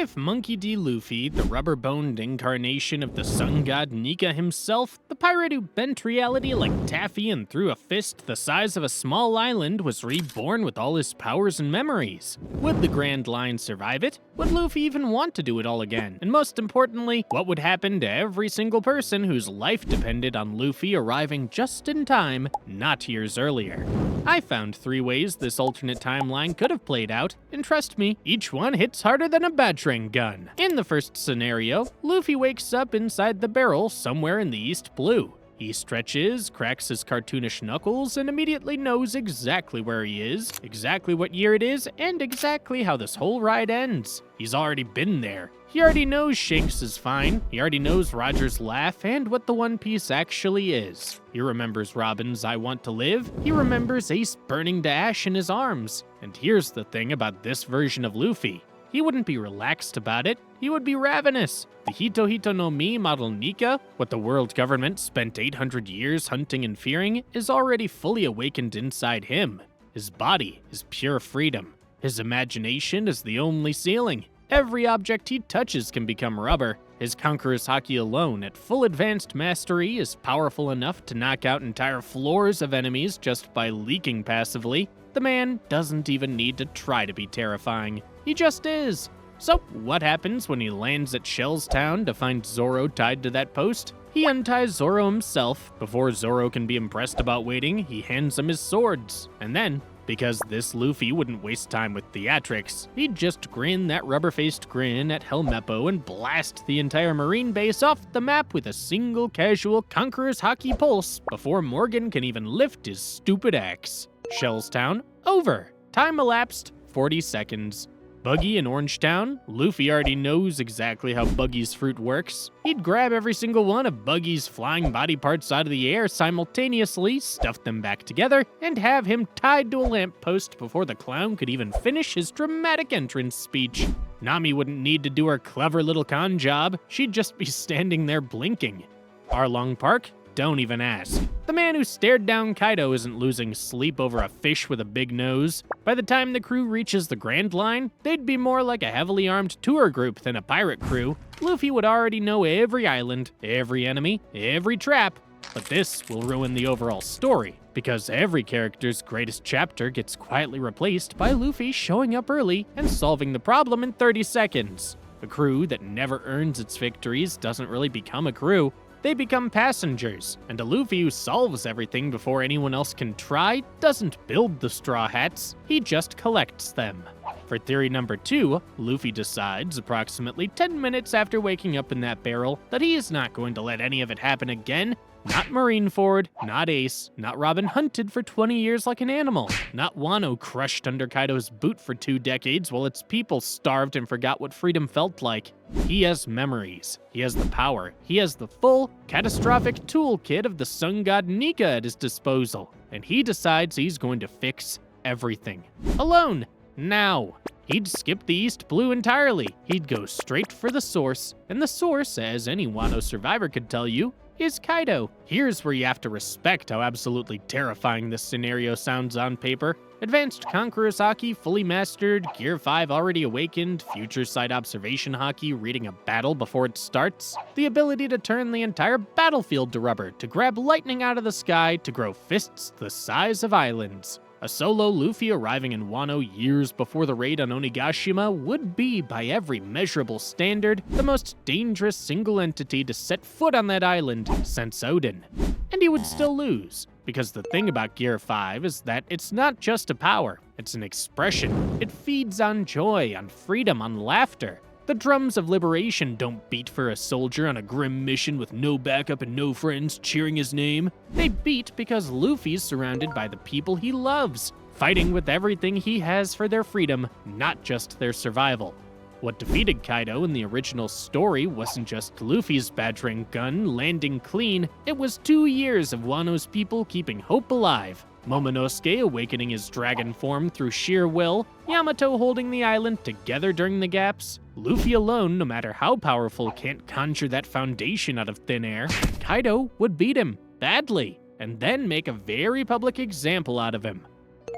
if Monkey D. Luffy, the rubber-boned incarnation of the Sun God Nika himself, the pirate who bent reality like taffy and threw a fist the size of a small island, was reborn with all his powers and memories? Would the Grand Line survive it? Would Luffy even want to do it all again? And most importantly, what would happen to every single person whose life depended on Luffy arriving just in time, not years earlier? I found 3 ways this alternate timeline could have played out, and trust me, each one hits harder than a Bajrang Gun. In the first scenario, Luffy wakes up inside the barrel somewhere in the East Blue. He stretches, cracks his cartoonish knuckles, and immediately knows exactly where he is, exactly what year it is, and exactly how this whole ride ends. He's already been there. He already knows Shanks is fine, he already knows Roger's laugh, and what the One Piece actually is. He remembers Robin's I want to live, he remembers Ace burning to ash in his arms. And here's the thing about this version of Luffy. He wouldn't be relaxed about it, he would be ravenous. The Hito Hito no Mi model Nika, what the world government spent 800 years hunting and fearing, is already fully awakened inside him. His body is pure freedom. His imagination is the only ceiling. Every object he touches can become rubber. His Conqueror's Haki alone, at full advanced mastery, is powerful enough to knock out entire floors of enemies just by leaking passively. The man doesn't even need to try to be terrifying. He just is. So, what happens when he lands at Shell's Town to find Zoro tied to that post? He unties Zoro himself. Before Zoro can be impressed about waiting, he hands him his swords. And then, because this Luffy wouldn't waste time with theatrics, he'd just grin that rubber-faced grin at Helmeppo and blast the entire marine base off the map with a single casual Conqueror's Haki pulse before Morgan can even lift his stupid axe. Shell's Town, over. Time elapsed, 40 seconds. Buggy in Orange Town, Luffy already knows exactly how Buggy's fruit works. He'd grab every single one of Buggy's flying body parts out of the air simultaneously, stuff them back together, and have him tied to a lamppost before the clown could even finish his dramatic entrance speech. Nami wouldn't need to do her clever little con job, she'd just be standing there blinking. Arlong Park? Don't even ask. The man who stared down Kaido isn't losing sleep over a fish with a big nose. By the time the crew reaches the Grand Line, they'd be more like a heavily armed tour group than a pirate crew. Luffy would already know every island, every enemy, every trap. But this will ruin the overall story, because every character's greatest chapter gets quietly replaced by Luffy showing up early and solving the problem in 30 seconds. A crew that never earns its victories doesn't really become a crew. They become passengers, and a Luffy who solves everything before anyone else can try doesn't build the Straw Hats, he just collects them. For theory number 2, Luffy decides, approximately 10 minutes after waking up in that barrel, that he is not going to let any of it happen again. Not Marineford, not Ace, not Robin hunted for 20 years like an animal, not Wano crushed under Kaido's boot for 2 decades while its people starved and forgot what freedom felt like. He has memories, he has the power, he has the full, catastrophic toolkit of the Sun God Nika at his disposal, and he decides he's going to fix everything. Alone, now. He'd skip the East Blue entirely, he'd go straight for the source, and the source, as any Wano survivor could tell you, is Kaido. Here's where you have to respect how absolutely terrifying this scenario sounds on paper. Advanced Conqueror's Haki fully mastered, Gear 5 already awakened, future sight observation Haki reading a battle before it starts, the ability to turn the entire battlefield to rubber, to grab lightning out of the sky, to grow fists the size of islands. A solo Luffy arriving in Wano years before the raid on Onigashima would be, by every measurable standard, the most dangerous single entity to set foot on that island since Odin. And he would still lose, because the thing about Gear 5 is that it's not just a power, it's an expression. It feeds on joy, on freedom, on laughter. The drums of liberation don't beat for a soldier on a grim mission with no backup and no friends cheering his name. They beat because Luffy's surrounded by the people he loves, fighting with everything he has for their freedom, not just their survival. What defeated Kaido in the original story wasn't just Luffy's Bajrang Gun landing clean, it was 2 years of Wano's people keeping hope alive. Momonosuke awakening his dragon form through sheer will, Yamato holding the island together during the gaps. Luffy alone, no matter how powerful, can't conjure that foundation out of thin air. Kaido would beat him, badly, and then make a very public example out of him.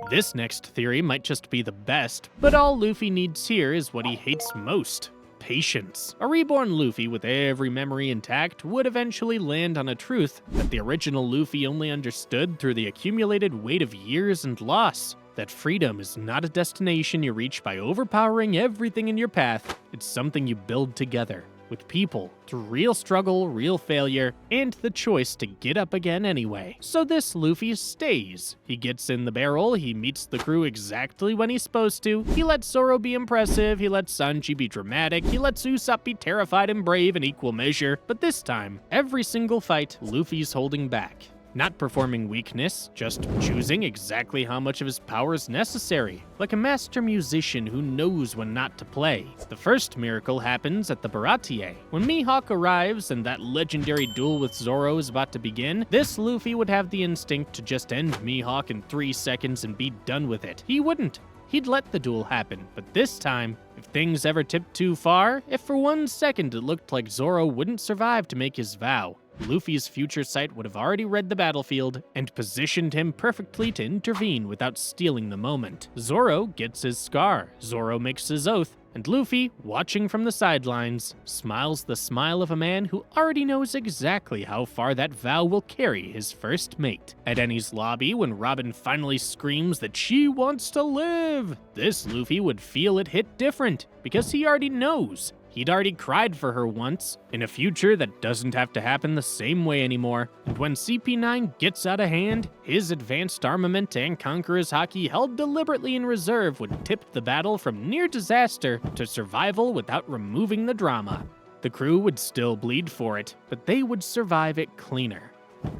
This next theory might just be the best, but all Luffy needs here is what he hates most: patience. A reborn Luffy with every memory intact would eventually land on a truth that the original Luffy only understood through the accumulated weight of years and loss. That freedom is not a destination you reach by overpowering everything in your path, it's something you build together, with people, through real struggle, real failure, and the choice to get up again anyway. So this Luffy stays. He gets in the barrel, he meets the crew exactly when he's supposed to, he lets Zoro be impressive, he lets Sanji be dramatic, he lets Usopp be terrified and brave in equal measure, but this time, every single fight, Luffy's holding back. Not performing weakness, just choosing exactly how much of his power is necessary, like a master musician who knows when not to play. The first miracle happens at the Baratie. When Mihawk arrives and that legendary duel with Zoro is about to begin, this Luffy would have the instinct to just end Mihawk in 3 seconds and be done with it. He wouldn't. He'd let the duel happen, but this time, if things ever tipped too far, if for 1 second it looked like Zoro wouldn't survive to make his vow, Luffy's future sight would have already read the battlefield and positioned him perfectly to intervene without stealing the moment. Zoro gets his scar, Zoro makes his oath, and Luffy, watching from the sidelines, smiles the smile of a man who already knows exactly how far that vow will carry his first mate. At Eni's lobby, when Robin finally screams that she wants to live, this Luffy would feel it hit different, because he already knows. He'd already cried for her once, in a future that doesn't have to happen the same way anymore. And when CP9 gets out of hand, his advanced armament and Conqueror's Haki held deliberately in reserve would tip the battle from near disaster to survival without removing the drama. The crew would still bleed for it, but they would survive it cleaner.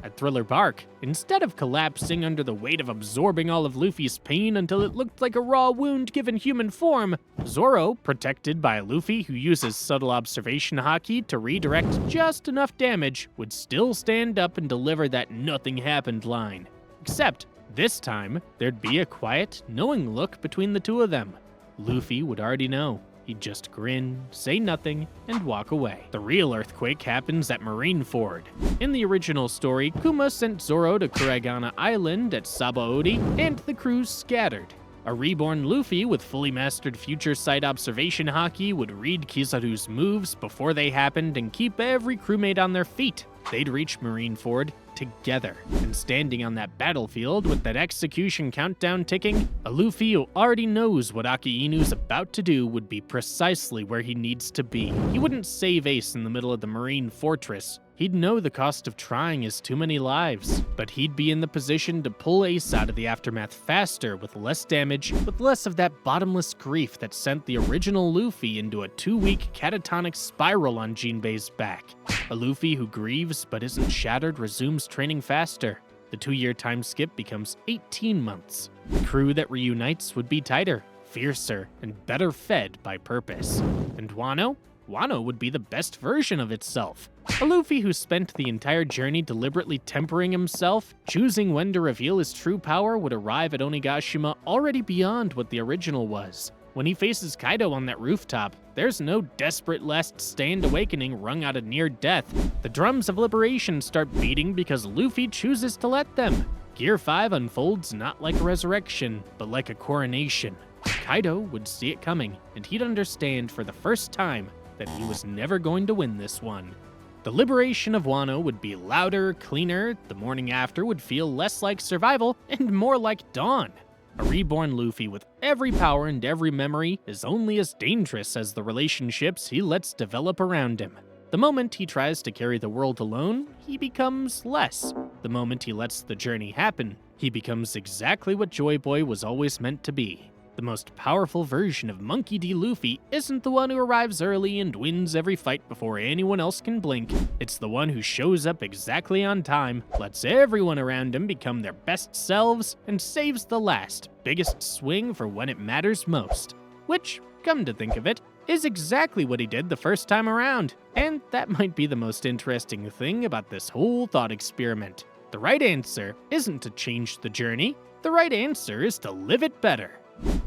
At Thriller Bark, instead of collapsing under the weight of absorbing all of Luffy's pain until it looked like a raw wound given human form, Zoro, protected by a Luffy who uses subtle observation haki to redirect just enough damage, would still stand up and deliver that nothing happened line. Except, this time, there'd be a quiet, knowing look between the two of them. Luffy would already know. He'd just grin, say nothing, and walk away. The real earthquake happens at Marineford. In the original story, Kuma sent Zoro to Kuragana Island at Sabaody, and the crews scattered. A reborn Luffy with fully mastered future sight observation haki would read Kizaru's moves before they happened and keep every crewmate on their feet. They'd reach Marineford together. And standing on that battlefield with that execution countdown ticking, a Luffy who already knows what Aki Inu's about to do would be precisely where he needs to be. He wouldn't save Ace in the middle of the Marine Fortress. He'd know the cost of trying is too many lives, but he'd be in the position to pull Ace out of the aftermath faster with less damage, with less of that bottomless grief that sent the original Luffy into a 2-week catatonic spiral on Jinbei's back. A Luffy who grieves but isn't shattered resumes training faster. The 2-year time skip becomes 18 months. The crew that reunites would be tighter, fiercer, and better fed by purpose. And Wano? Wano would be the best version of itself. A Luffy who spent the entire journey deliberately tempering himself, choosing when to reveal his true power, would arrive at Onigashima already beyond what the original was. When he faces Kaido on that rooftop, there's no desperate last stand awakening wrung out of near death. The drums of liberation start beating because Luffy chooses to let them. Gear 5 unfolds not like a resurrection, but like a coronation. Kaido would see it coming, and he'd understand for the first time that he was never going to win this one. The liberation of Wano would be louder, cleaner, the morning after would feel less like survival and more like dawn. A reborn Luffy with every power and every memory is only as dangerous as the relationships he lets develop around him. The moment he tries to carry the world alone, he becomes less. The moment he lets the journey happen, he becomes exactly what Joy Boy was always meant to be. The most powerful version of Monkey D. Luffy isn't the one who arrives early and wins every fight before anyone else can blink. It's the one who shows up exactly on time, lets everyone around him become their best selves, and saves the last, biggest swing for when it matters most. Which, come to think of it, is exactly what he did the first time around. And that might be the most interesting thing about this whole thought experiment. The right answer isn't to change the journey. The right answer is to live it better.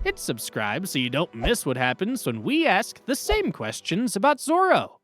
Hit subscribe so you don't miss what happens when we ask the same questions about Zoro.